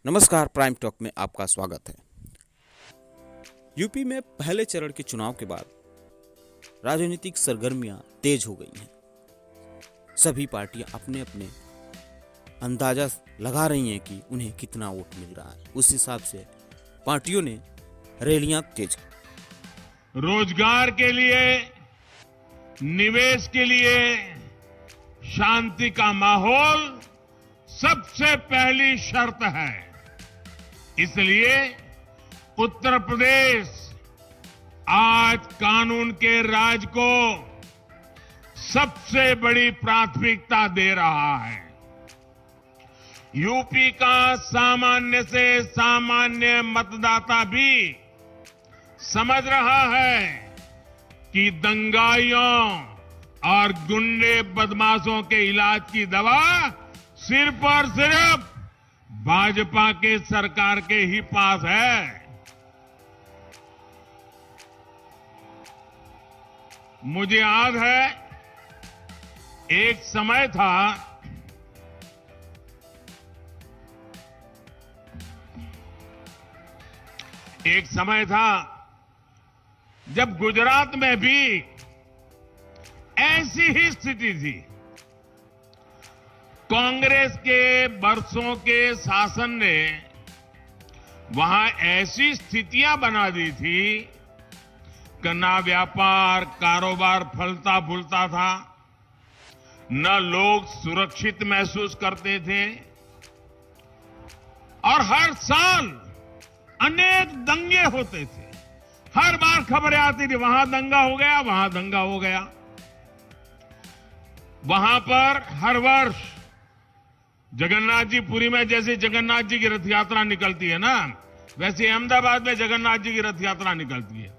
नमस्कार, prime talk में आपका स्वागत है। यूपी में पहले चरण के चुनाव के बाद राजनीतिक सरगर्मियां तेज हो गई हैं। सभी पार्टियां अपने अपने अंदाजा लगा रही हैं कि उन्हें कितना वोट मिल रहा है। उस हिसाब से पार्टियों ने रैलियां तेज की। रोजगार के लिए, निवेश के लिए शांति का माहौल सबसे पहली शर्त है। इसलिए उत्तर प्रदेश आज कानून के राज को सबसे बड़ी प्राथमिकता दे रहा है। यूपी का सामान्य से सामान्य मतदाता भी समझ रहा है कि दंगाइयों और गुंडे बदमाशों के इलाज की दवा सिर्फ और सिर्फ भाजपा के सरकार के ही पास है। मुझे याद है, एक समय था जब गुजरात में भी ऐसी ही स्थिति थी। कांग्रेस के बरसों के शासन ने वहां ऐसी स्थितियां बना दी थी कि ना व्यापार कारोबार फलता फूलता था, न लोग सुरक्षित महसूस करते थे और हर साल अनेक दंगे होते थे। हर बार खबरें आती थी, वहां दंगा हो गया, वहां दंगा हो गया। वहां पर हर वर्ष जगन्नाथ जी पुरी में जैसे जगन्नाथ जी की रथ यात्रा निकलती है ना, वैसे अहमदाबाद में जगन्नाथ जी की रथ यात्रा निकलती है।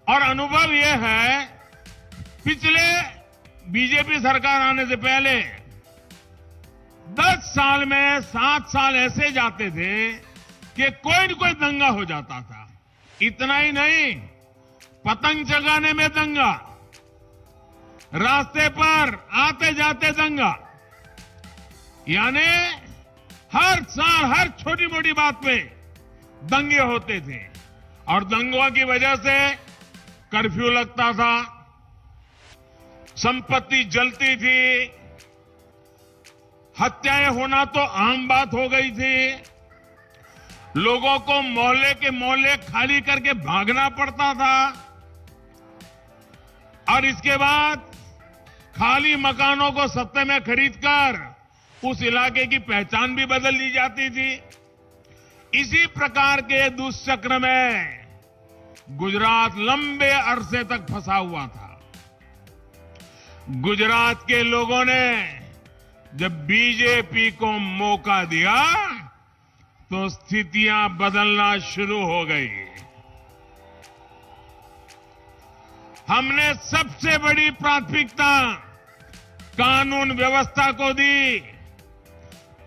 और अनुभव यह है, पिछले बीजेपी सरकार आने से पहले 10 साल में 7 साल ऐसे जाते थे कि कोई न कोई दंगा हो जाता था। इतना ही नहीं, पतंग चगाने में दंगा, रास्ते पर आते जाते दंगा, यानी हर साल हर छोटी मोटी बात पे दंगे होते थे। और दंगों की वजह से कर्फ्यू लगता था, संपत्ति जलती थी, हत्याएं होना तो आम बात हो गई थी। लोगों को मोहल्ले के मोहल्ले खाली करके भागना पड़ता था और इसके बाद खाली मकानों को सस्ते में खरीदकर उस इलाके की पहचान भी बदल दी जाती थी। इसी प्रकार के दुष्चक्र में गुजरात लंबे अरसे तक फंसा हुआ था। गुजरात के लोगों ने जब बीजेपी को मौका दिया तो स्थितियां बदलना शुरू हो गई। हमने सबसे बड़ी प्राथमिकता कानून व्यवस्था को दी,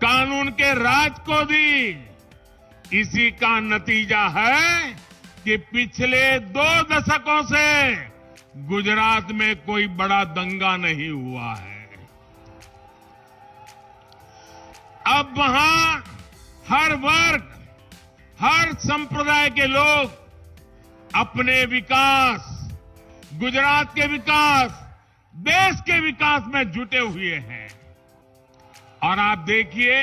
कानून के राज को दी। इसी का नतीजा है कि पिछले 2 दशकों से गुजरात में कोई बड़ा दंगा नहीं हुआ है। अब वहां हर वर्ग, हर संप्रदाय के लोग अपने विकास, गुजरात के विकास, देश के विकास में जुटे हुए हैं। और आप देखिए,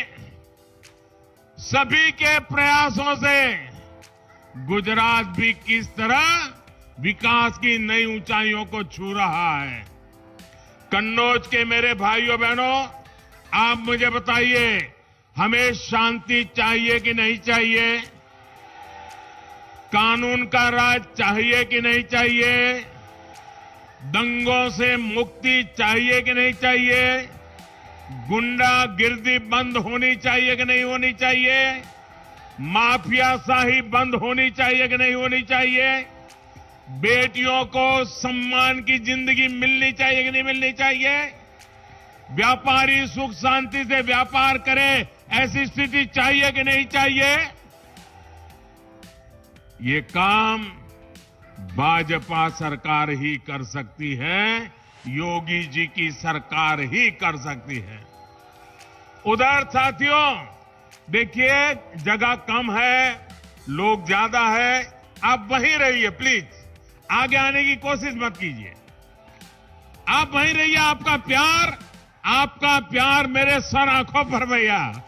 सभी के प्रयासों से गुजरात भी किस तरह विकास की नई ऊंचाइयों को छू रहा है। कन्नौज के मेरे भाइयों बहनों, आप मुझे बताइए, हमें शांति चाहिए कि नहीं चाहिए? कानून का राज चाहिए कि नहीं चाहिए? दंगों से मुक्ति चाहिए कि नहीं चाहिए? गुंडागिर्दी बंद होनी चाहिए कि नहीं होनी चाहिए? माफियाशाही बंद होनी चाहिए कि नहीं होनी चाहिए? बेटियों को सम्मान की जिंदगी मिलनी चाहिए कि नहीं मिलनी चाहिए? व्यापारी सुख शांति से व्यापार करे, ऐसी स्थिति चाहिए कि नहीं चाहिए? ये काम भाजपा सरकार ही कर सकती है, योगी जी की सरकार ही कर सकती है। उधर साथियों, देखिए, जगह कम है, लोग ज्यादा है, आप वहीं रहिए प्लीज, आगे आने की कोशिश मत कीजिए। आप वहीं रहिए, आपका प्यार मेरे सर आंखों पर भैया।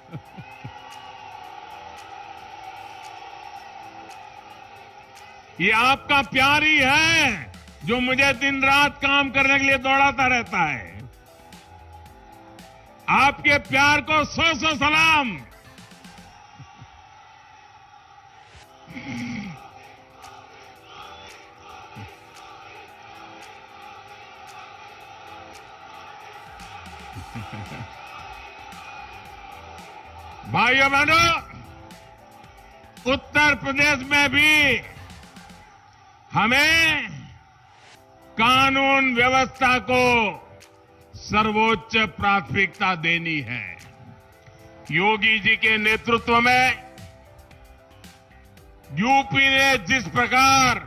ये आपका प्यार ही है जो मुझे दिन रात काम करने के लिए दौड़ाता रहता है। आपके प्यार को सौ सौ सलाम। भाइयों बहनों, उत्तर प्रदेश में भी हमें कानून व्यवस्था को सर्वोच्च प्राथमिकता देनी है। योगी जी के नेतृत्व में यूपी ने जिस प्रकार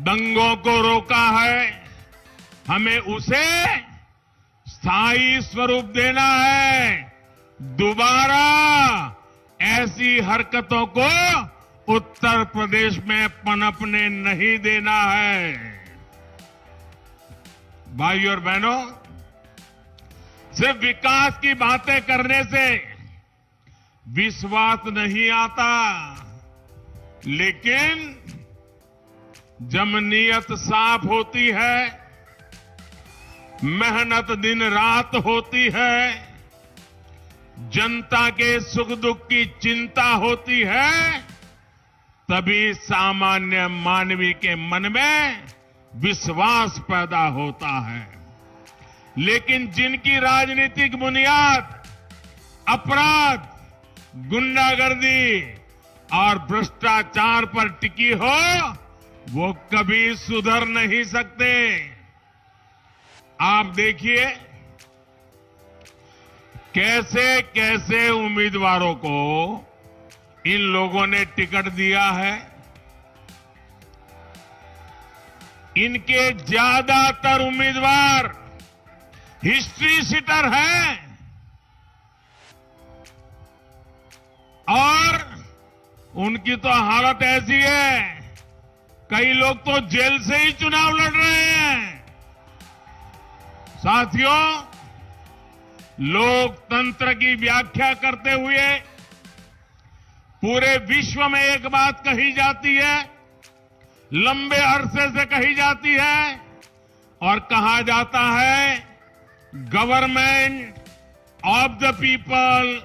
दंगों को रोका है, हमें उसे स्थायी स्वरूप देना है। दोबारा ऐसी हरकतों को उत्तर प्रदेश में पनपने नहीं देना है। भाइयों और बहनों, सिर्फ विकास की बातें करने से विश्वास नहीं आता, लेकिन जब नीयत साफ होती है, मेहनत दिन रात होती है, जनता के सुख दुख की चिंता होती है, तभी सामान्य मानवी के मन में विश्वास पैदा होता है। लेकिन जिनकी राजनीतिक बुनियाद अपराध, गुंडागर्दी और भ्रष्टाचार पर टिकी हो, वो कभी सुधर नहीं सकते। आप देखिए कैसे कैसे उम्मीदवारों को इन लोगों ने टिकट दिया है। इनके ज्यादातर उम्मीदवार हिस्ट्री सीटर हैं और उनकी तो हालत ऐसी है, कई लोग तो जेल से ही चुनाव लड़ रहे हैं। साथियों, लोकतंत्र की व्याख्या करते हुए पूरे विश्व में एक बात कही जाती है, लंबे अरसे से कही जाती है और कहा जाता है, government of the people,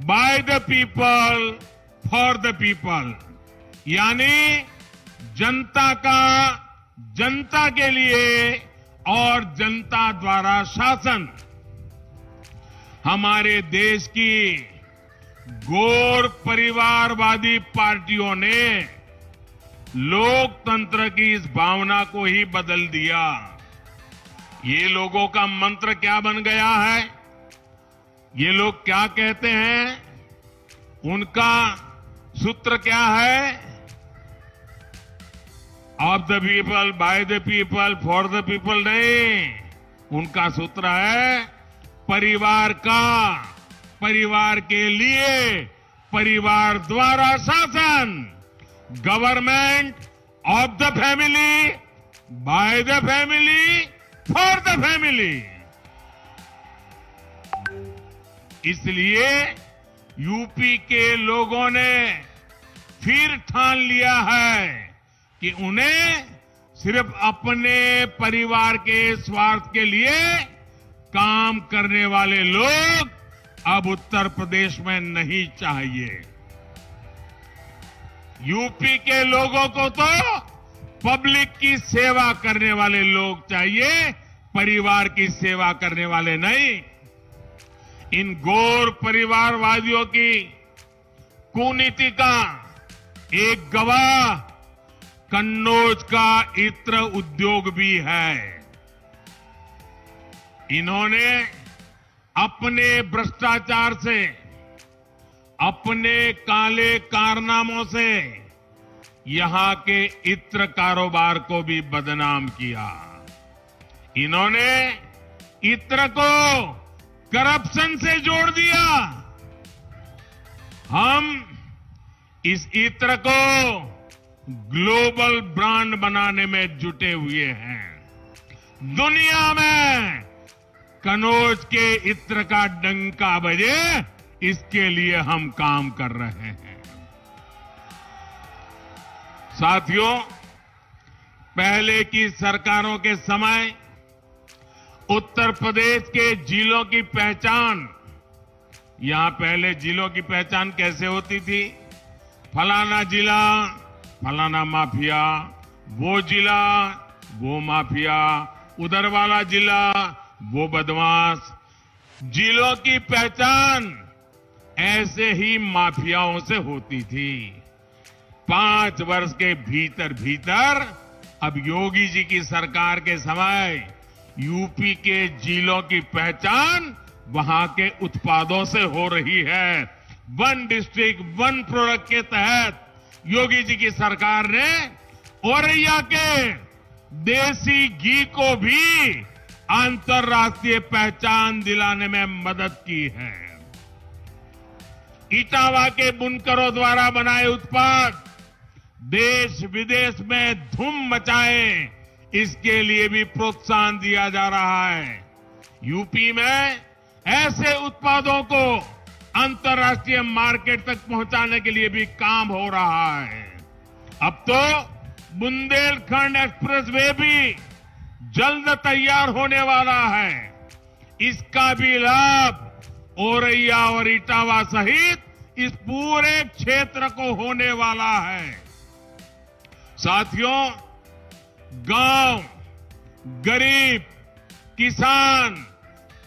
by the people, for the people. यानी जनता का जनता के लिए और जनता द्वारा शासन। हमारे देश की गैर परिवारवादी पार्टियों ने लोकतंत्र की इस भावना को ही बदल दिया। ये लोगों का मंत्र क्या बन गया है, ये लोग क्या कहते हैं, उनका सूत्र क्या है? Of the people, by the people, for the people नहीं, उनका सूत्र है परिवार का, परिवार के लिए, परिवार द्वारा शासन। Government of the family, by the family, for the family. इसलिए यूपी के लोगों ने फिर ठान लिया है कि उन्हें सिर्फ अपने परिवार के स्वार्थ के लिए काम करने वाले लोग अब उत्तर प्रदेश में नहीं चाहिए। यूपी के लोगों को तो पब्लिक की सेवा करने वाले लोग चाहिए, परिवार की सेवा करने वाले नहीं। इन गैर परिवारवादियों की कुनीति का एक गवाह कन्नौज का इत्र उद्योग भी है। इन्होंने अपने भ्रष्टाचार से, अपने काले कारनामों से यहां के इत्र कारोबार को भी बदनाम किया। इन्होंने इत्र को करप्शन से जोड़ दिया। हम इस इत्र को ग्लोबल ब्रांड बनाने में जुटे हुए हैं। दुनिया में कनौज के इत्र का डंका बजे, इसके लिए हम काम कर रहे हैं। साथियों, पहले की सरकारों के समय उत्तर प्रदेश के जिलों की पहचान, यहां पहले जिलों की पहचान कैसे होती थी? फलाना जिला फलाना माफिया, वो जिला वो माफिया, उधर वाला जिला वो बदमाश। जिलों की पहचान ऐसे ही माफियाओं से होती थी। 5 वर्ष के भीतर भीतर अब योगी जी की सरकार के समय यूपी के जिलों की पहचान वहां के उत्पादों से हो रही है। 1 डिस्ट्रिक्ट 1 प्रोडक्ट के तहत योगी जी की सरकार ने औरैया के देसी घी को भी अंतर्राष्ट्रीय पहचान दिलाने में मदद की है। इटावा के बुनकरों द्वारा बनाए उत्पाद देश विदेश में धूम मचाए, इसके लिए भी प्रोत्साहन दिया जा रहा है। यूपी में ऐसे उत्पादों को अंतर्राष्ट्रीय मार्केट तक पहुंचाने के लिए भी काम हो रहा है। अब तो बुंदेलखंड एक्सप्रेसवे भी जल्द तैयार होने वाला है। इसका भी लाभ औरैया और इटावा सहित इस पूरे क्षेत्र को होने वाला है। साथियों, गांव, गरीब, किसान,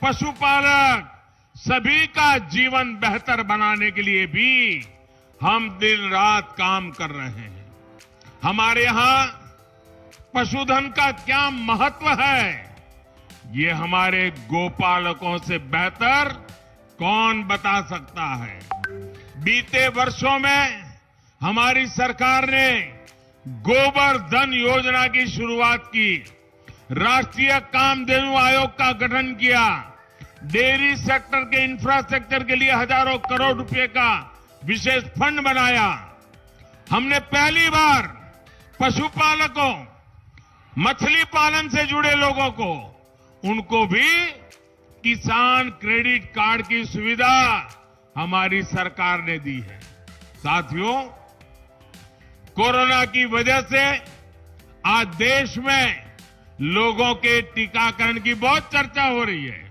पशुपालक सभी का जीवन बेहतर बनाने के लिए भी हम दिन रात काम कर रहे हैं। हमारे यहां पशुधन का क्या महत्व है, ये हमारे गोपालकों से बेहतर कौन बता सकता है। बीते वर्षों में हमारी सरकार ने गोबर धन योजना की शुरुआत की, राष्ट्रीय कामधेनु आयोग का गठन किया, डेयरी सेक्टर के इंफ्रास्ट्रक्चर के लिए हजारों करोड़ रुपए का विशेष फंड बनाया। हमने पहली बार पशुपालकों, मछली पालन से जुड़े लोगों को, उनको भी किसान क्रेडिट कार्ड की सुविधा हमारी सरकार ने दी है। साथियों, कोरोना की वजह से आज देश में लोगों के टीकाकरण की बहुत चर्चा हो रही है।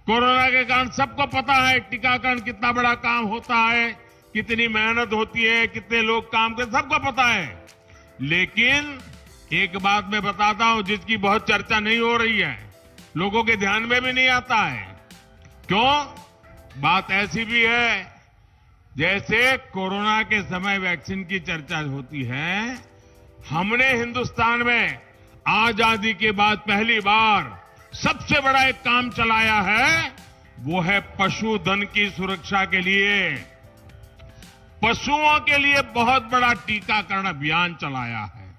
कोरोना के कारण सबको पता है टीकाकरण कितना बड़ा काम होता है, कितनी मेहनत होती है, कितने लोग काम करते, सबको पता है। लेकिन एक बात मैं बताता हूं जिसकी बहुत चर्चा नहीं हो रही है, लोगों के ध्यान में भी नहीं आता है। क्यों? बात ऐसी भी है, जैसे कोरोना के समय वैक्सीन की चर्चा होती है, हमने हिंदुस्तान में आजादी के बाद पहली बार सबसे बड़ा एक काम चलाया है, वो है पशुधन की सुरक्षा के लिए। पशुओं के लिए बहुत बड़ा टीकाकरण अभियान चलाया है।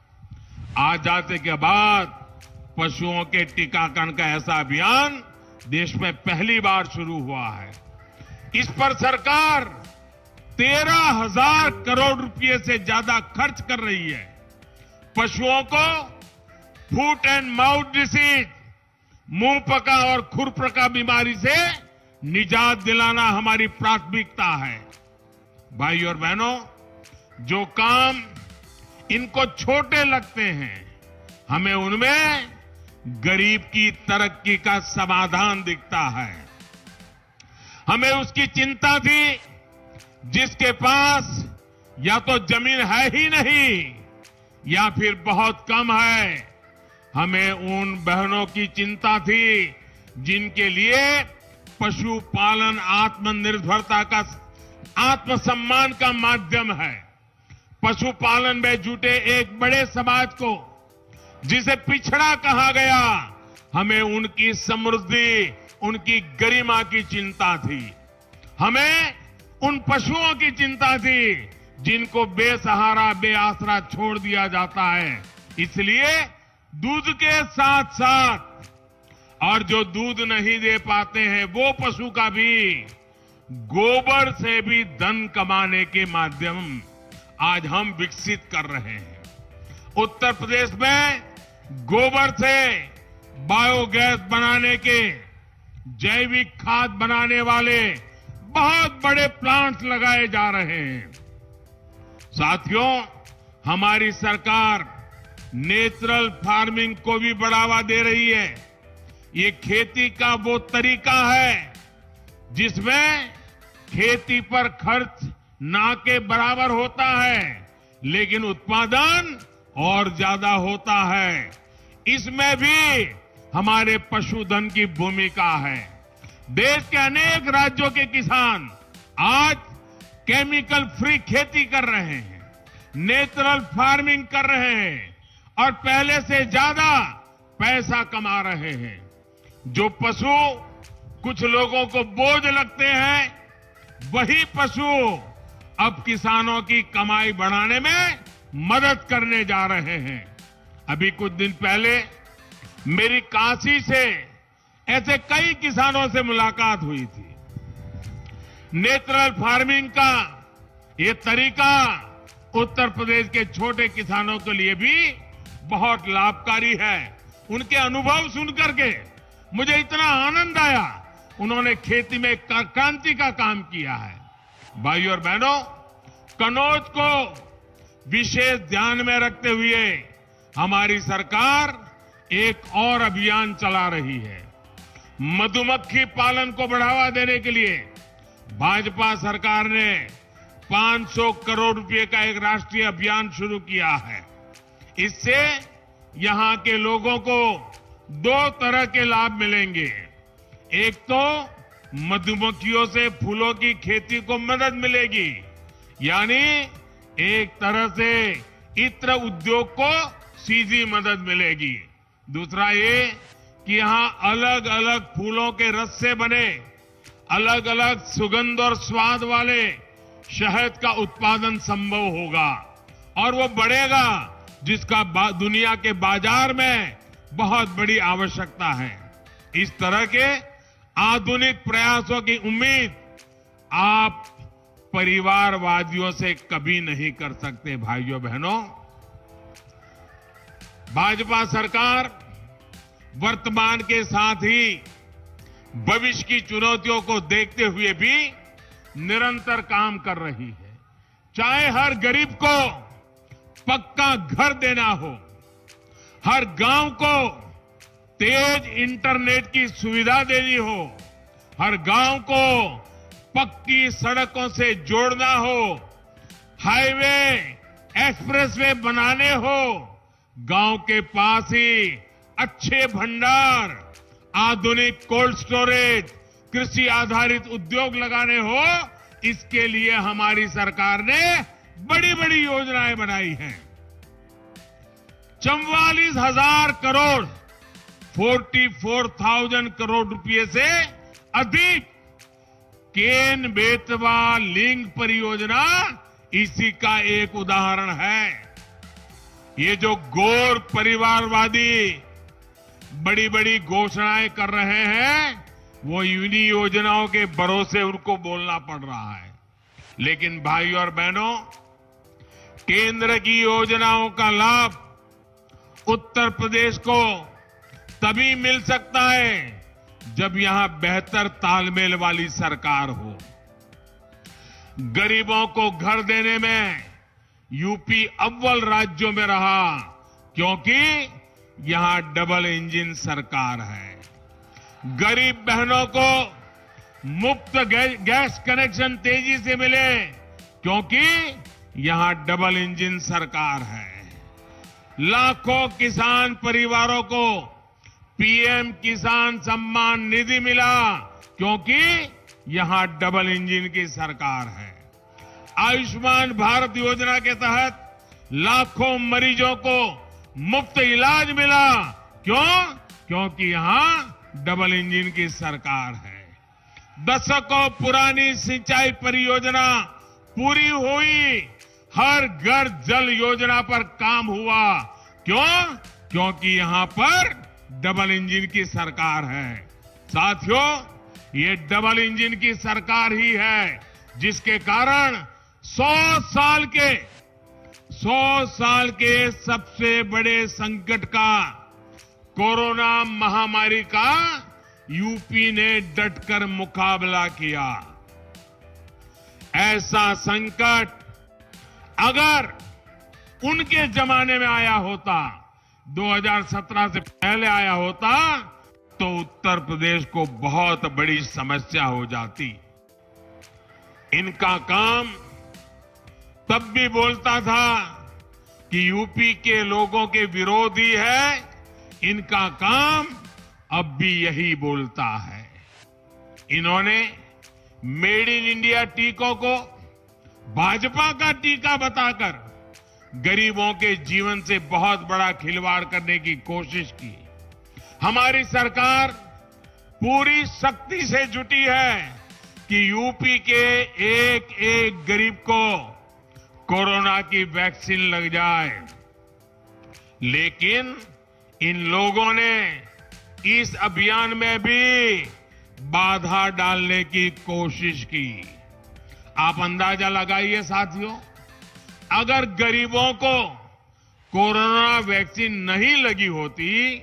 आजादी के बाद पशुओं के टीकाकरण का ऐसा अभियान देश में पहली बार शुरू हुआ है। इस पर सरकार 13,000 करोड़ रुपए से ज्यादा खर्च कर रही है। पशुओं को फुट एंड माउथ डिसीज, मुंह पका और खुरपका बीमारी से निजात दिलाना हमारी प्राथमिकता है। भाई और बहनों, जो काम इनको छोटे लगते हैं, हमें उनमें गरीब की तरक्की का समाधान दिखता है। हमें उसकी चिंता थी जिसके पास या तो जमीन है ही नहीं या फिर बहुत कम है। हमें उन बहनों की चिंता थी जिनके लिए पशुपालन आत्मनिर्भरता का, आत्मसम्मान का माध्यम है। पशुपालन में जुटे एक बड़े समाज को जिसे पिछड़ा कहा गया, हमें उनकी समृद्धि, उनकी गरिमा की चिंता थी। हमें उन पशुओं की चिंता थी जिनको बेसहारा, बेआसरा छोड़ दिया जाता है। इसलिए दूध के साथ साथ और जो दूध नहीं दे पाते हैं वो पशु का भी गोबर से भी धन कमाने के माध्यम आज हम विकसित कर रहे हैं। उत्तर प्रदेश में गोबर से बायोगैस बनाने के, जैविक खाद बनाने वाले बहुत बड़े प्लांट्स लगाए जा रहे हैं। साथियों, हमारी सरकार नेचुरल फार्मिंग को भी बढ़ावा दे रही है। ये खेती का वो तरीका है जिसमें खेती पर खर्च ना के बराबर होता है, लेकिन उत्पादन और ज्यादा होता है। इसमें भी हमारे पशुधन की भूमिका है। देश के अनेक राज्यों के किसान आज केमिकल फ्री खेती कर रहे हैं, नेचुरल फार्मिंग कर रहे हैं और पहले से ज्यादा पैसा कमा रहे हैं। जो पशु कुछ लोगों को बोझ लगते हैं, वही पशु अब किसानों की कमाई बढ़ाने में मदद करने जा रहे हैं। अभी कुछ दिन पहले मेरी काशी से ऐसे कई किसानों से मुलाकात हुई थी। नेचुरल फार्मिंग का ये तरीका उत्तर प्रदेश के छोटे किसानों के लिए भी बहुत लाभकारी है। उनके अनुभव सुनकर के मुझे इतना आनंद आया। उन्होंने खेती में क्रांति का काम किया है। भाइयों और बहनों, कनौज को विशेष ध्यान में रखते हुए हमारी सरकार एक और अभियान चला रही है। मधुमक्खी पालन को बढ़ावा देने के लिए भाजपा सरकार ने 500 करोड़ रुपए का एक राष्ट्रीय अभियान शुरू किया है। इससे यहां के लोगों को दो तरह के लाभ मिलेंगे। एक तो मधुमक्खियों से फूलों की खेती को मदद मिलेगी, यानी एक तरह से इत्र उद्योग को सीधी मदद मिलेगी। दूसरा ये कि यहां अलग अलग फूलों के रस से बने अलग अलग सुगंध और स्वाद वाले शहद का उत्पादन संभव होगा और वो बढ़ेगा, जिसका दुनिया के बाजार में बहुत बड़ी आवश्यकता है। इस तरह के आधुनिक प्रयासों की उम्मीद आप परिवारवादियों से कभी नहीं कर सकते। भाइयों बहनों, भाजपा सरकार वर्तमान के साथ ही भविष्य की चुनौतियों को देखते हुए भी निरंतर काम कर रही है। चाहे हर गरीब को पक्का घर देना हो, हर गांव को तेज इंटरनेट की सुविधा देनी हो, हर गांव को पक्की सड़कों से जोड़ना हो, हाईवे एक्सप्रेसवे बनाने हो, गांव के पास ही अच्छे भंडार, आधुनिक कोल्ड स्टोरेज, कृषि आधारित उद्योग लगाने हो, इसके लिए हमारी सरकार ने बड़ी बड़ी योजनाएं बनाई हैं। 44,000 करोड़ 44,000 करोड़ रुपए से अधिक केन बेतवा लिंक परियोजना इसी का एक उदाहरण है। ये जो गौर परिवारवादी बड़ी बड़ी घोषणाएं कर रहे हैं, वो इन्हीं योजनाओं के भरोसे उनको बोलना पड़ रहा है। लेकिन भाइयों और बहनों, केंद्र की योजनाओं का लाभ उत्तर प्रदेश को तभी मिल सकता है जब यहां बेहतर तालमेल वाली सरकार हो। गरीबों को घर देने में यूपी अव्वल राज्यों में रहा, क्योंकि यहां डबल इंजन सरकार है। गरीब बहनों को मुफ्त गैस कनेक्शन तेजी से मिले, क्योंकि यहां डबल इंजन सरकार है। लाखों किसान परिवारों को पीएम किसान सम्मान निधि मिला, क्योंकि यहां डबल इंजन की सरकार है। आयुष्मान भारत योजना के तहत लाखों मरीजों को मुफ्त इलाज मिला, क्यों? क्योंकि यहां डबल इंजन की सरकार है। दशकों पुरानी सिंचाई परियोजना पूरी हुई, हर घर जल योजना पर काम हुआ, क्यों? क्योंकि यहां पर डबल इंजन की सरकार है। साथियों, ये डबल इंजन की सरकार ही है जिसके कारण 100 साल के सबसे बड़े संकट का, कोरोना महामारी का यूपी ने डटकर मुकाबला किया। ऐसा संकट अगर उनके जमाने में आया होता, 2017 से पहले आया होता, तो उत्तर प्रदेश को बहुत बड़ी समस्या हो जाती। इनका काम तब भी बोलता था कि यूपी के लोगों के विरोधी है, इनका काम अब भी यही बोलता है। इन्होंने मेड इन इंडिया टीकों को भाजपा का टीका बताकर गरीबों के जीवन से बहुत बड़ा खिलवाड़ करने की कोशिश की। हमारी सरकार पूरी शक्ति से जुटी है कि यूपी के एक एक गरीब को कोरोना की वैक्सीन लग जाए, लेकिन इन लोगों ने इस अभियान में भी बाधा डालने की कोशिश की। आप अंदाजा लगाइए साथियों, अगर गरीबों को कोरोना वैक्सीन नहीं लगी होती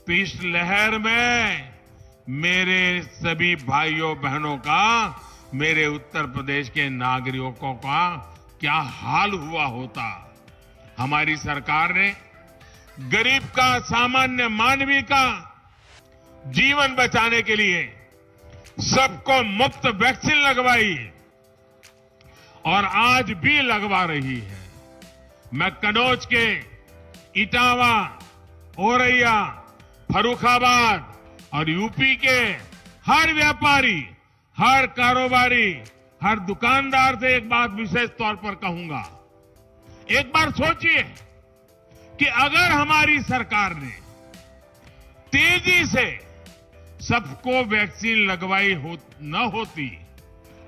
तो इस लहर में मेरे सभी भाइयों बहनों का, मेरे उत्तर प्रदेश के नागरिकों का क्या हाल हुआ होता। हमारी सरकार ने गरीब का, सामान्य मानवी का जीवन बचाने के लिए सबको मुफ्त वैक्सीन लगवाई और आज भी लगवा रही है। मैं कन्नौज के इटावा, औरैया, फर्रुखाबाद और यूपी के हर व्यापारी, हर कारोबारी, हर दुकानदार से एक बात विशेष तौर पर कहूंगा। एक बार सोचिए कि अगर हमारी सरकार ने तेजी से सबको वैक्सीन लगवाई न होती,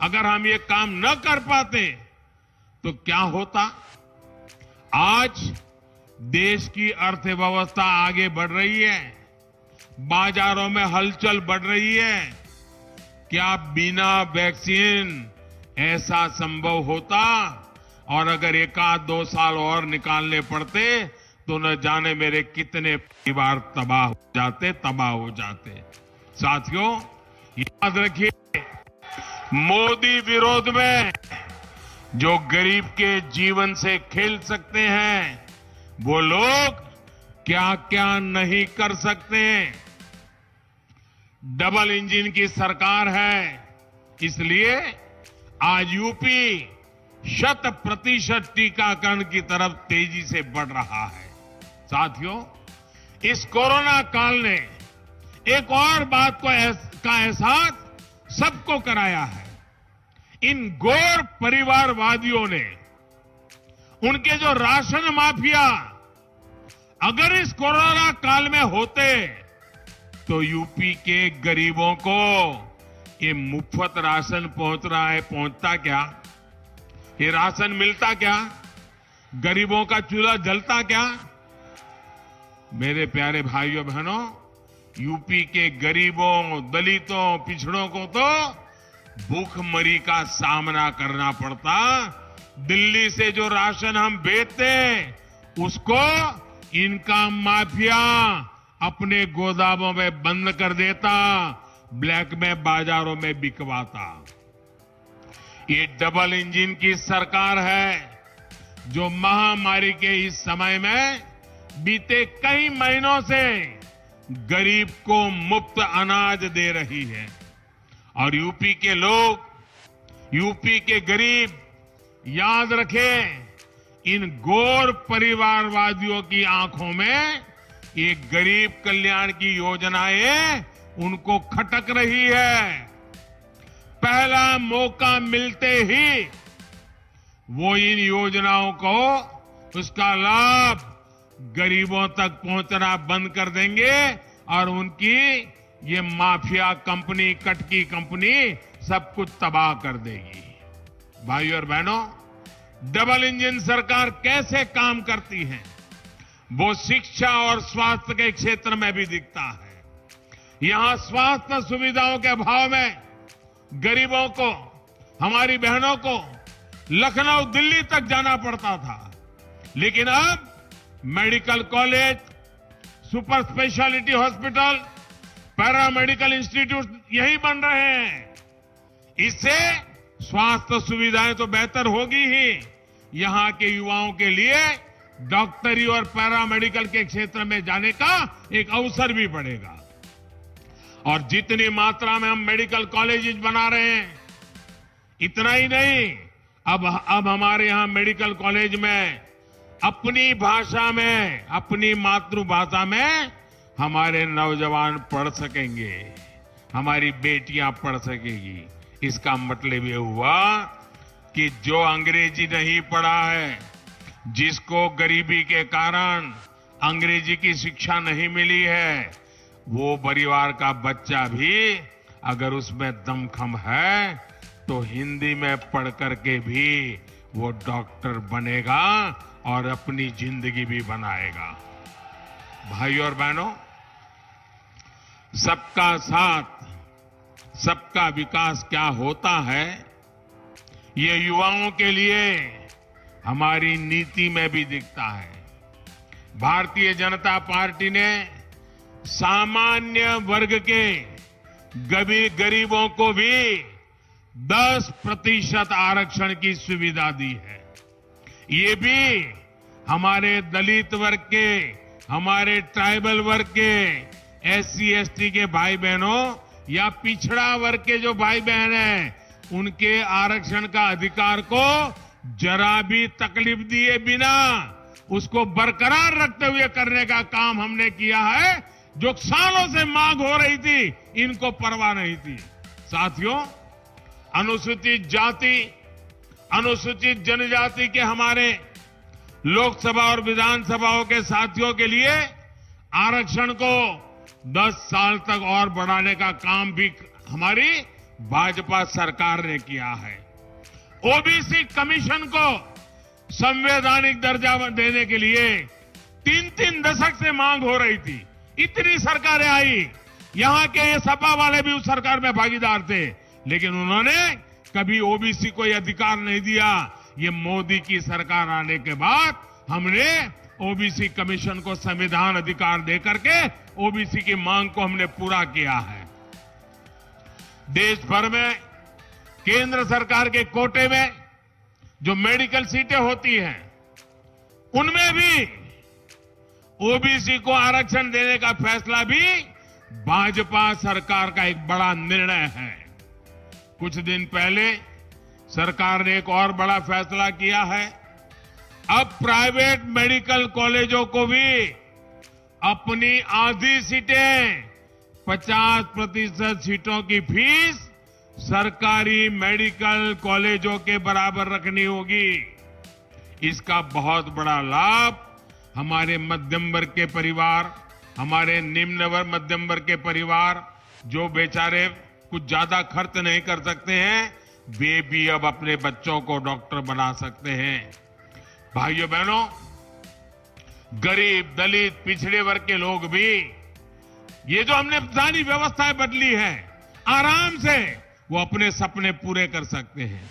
अगर हम ये काम न कर पाते तो क्या होता। आज देश की अर्थव्यवस्था आगे बढ़ रही है, बाजारों में हलचल बढ़ रही है। क्या बिना वैक्सीन ऐसा संभव होता? और अगर 1-2 साल और निकालने पड़ते तो न जाने मेरे कितने परिवार तबाह हो जाते। साथियों, याद रखिए, मोदी विरोध में जो गरीब के जीवन से खेल सकते हैं, वो लोग क्या क्या नहीं कर सकते। डबल इंजन की सरकार है, इसलिए आज यूपी 100% टीकाकरण की तरफ तेजी से बढ़ रहा है। साथियों, इस कोरोना काल ने एक और बात का एहसास सबको कराया है। इन गौर परिवारवादियों ने, उनके जो राशन माफिया, अगर इस कोरोना काल में होते तो यूपी के गरीबों को ये मुफ्त राशन पहुंचता क्या? ये राशन मिलता क्या? गरीबों का चूल्हा जलता क्या? मेरे प्यारे भाइयों बहनों, यूपी के गरीबों, दलितों, पिछड़ों को तो भूखमरी का सामना करना पड़ता। दिल्ली से जो राशन हम भेजते उसको इनका माफिया अपने गोदामों में बंद कर देता, ब्लैक में बाजारों में बिकवाता। ये डबल इंजन की सरकार है जो महामारी के इस समय में बीते कई महीनों से गरीब को मुफ्त अनाज दे रही है। और यूपी के लोग, यूपी के गरीब, याद रखें, इन गौर परिवारवादियों की आंखों में ये गरीब कल्याण की योजनाएं उनको खटक रही है। पहला मौका मिलते ही वो इन योजनाओं को, उसका लाभ गरीबों तक पहुंचना बंद कर देंगे और उनकी ये माफिया कंपनी, कटकी कंपनी सब कुछ तबाह कर देगी। भाइयों और बहनों, डबल इंजन सरकार कैसे काम करती है वो शिक्षा और स्वास्थ्य के क्षेत्र में भी दिखता है। यहां स्वास्थ्य सुविधाओं के अभाव में गरीबों को, हमारी बहनों को लखनऊ, दिल्ली तक जाना पड़ता था। लेकिन अब medical college, super speciality hospital, paramedical institute यही बन रहे हैं। इससे स्वास्थ्य सुविधाएं तो बेहतर होगी ही, यहां के युवाओं के लिए डॉक्टरी और पैरामेडिकल के क्षेत्र में जाने का एक अवसर भी बढ़ेगा। और जितनी मात्रा में हम मेडिकल कॉलेजेस बना रहे हैं, इतना ही नहीं, अब हमारे यहां मेडिकल कॉलेज में अपनी भाषा में, अपनी मातृभाषा में हमारे नौजवान पढ़ सकेंगे, हमारी बेटियां पढ़ सकेंगी। इसका मतलब ये हुआ कि जो अंग्रेजी नहीं पढ़ा है, जिसको गरीबी के कारण अंग्रेजी की शिक्षा नहीं मिली है, वो परिवार का बच्चा भी अगर उसमें दमखम है तो हिंदी में पढ़ करके भी वो डॉक्टर बनेगा और अपनी जिंदगी भी बनाएगा। भाइयों और बहनों, सबका साथ, सबका विकास क्या होता है, ये युवाओं के लिए हमारी नीति में भी दिखता है। भारतीय जनता पार्टी ने सामान्य वर्ग के गरीबों को भी 10% आरक्षण की सुविधा दी है। ये भी हमारे दलित वर्ग के, हमारे ट्राइबल वर्ग के, SC ST के भाई बहनों या पिछड़ा वर्ग के जो भाई बहन हैं, उनके आरक्षण का अधिकार को जरा भी तकलीफ दिए बिना उसको बरकरार रखते हुए करने का काम हमने किया है। जो सालों से मांग हो रही थी, इनको परवाह नहीं थी। साथियों, अनुसूचित जाति, अनुसूचित जनजाति के हमारे लोकसभा और विधानसभाओं के साथियों के लिए आरक्षण को 10 साल तक और बढ़ाने का काम भी हमारी भाजपा सरकार ने किया है। ओबीसी कमीशन को संवैधानिक दर्जा देने के लिए 3-3 दशक से मांग हो रही थी। इतनी सरकारें आई, यहां के सपा वाले भी उस सरकार में भागीदार थे, लेकिन उन्होंने कभी ओबीसी को यह अधिकार नहीं दिया। ये मोदी की सरकार आने के बाद हमने ओबीसी कमीशन को संविधान अधिकार देकर के ओबीसी की मांग को हमने पूरा किया है। देश भर में केंद्र सरकार के कोटे में जो मेडिकल सीटें होती हैं, उनमें भी ओबीसी को आरक्षण देने का फैसला भी भाजपा सरकार का एक बड़ा निर्णय है। कुछ दिन पहले सरकार ने एक और बड़ा फैसला किया है। अब प्राइवेट मेडिकल कॉलेजों को भी अपनी आधी सीटें, 50% सीटों की फीस सरकारी मेडिकल कॉलेजों के बराबर रखनी होगी। इसका बहुत बड़ा लाभ हमारे मध्यम वर्ग के परिवार, हमारे निम्न वर्ग मध्यम वर्ग के परिवार जो बेचारे कुछ ज्यादा खर्च नहीं कर सकते हैं, वे भी अब अपने बच्चों को डॉक्टर बना सकते हैं। भाइयों बहनों, गरीब, दलित, पिछड़े वर्ग के लोग भी ये जो हमने सारी व्यवस्थाएं बदली है, आराम से वो अपने सपने पूरे कर सकते हैं।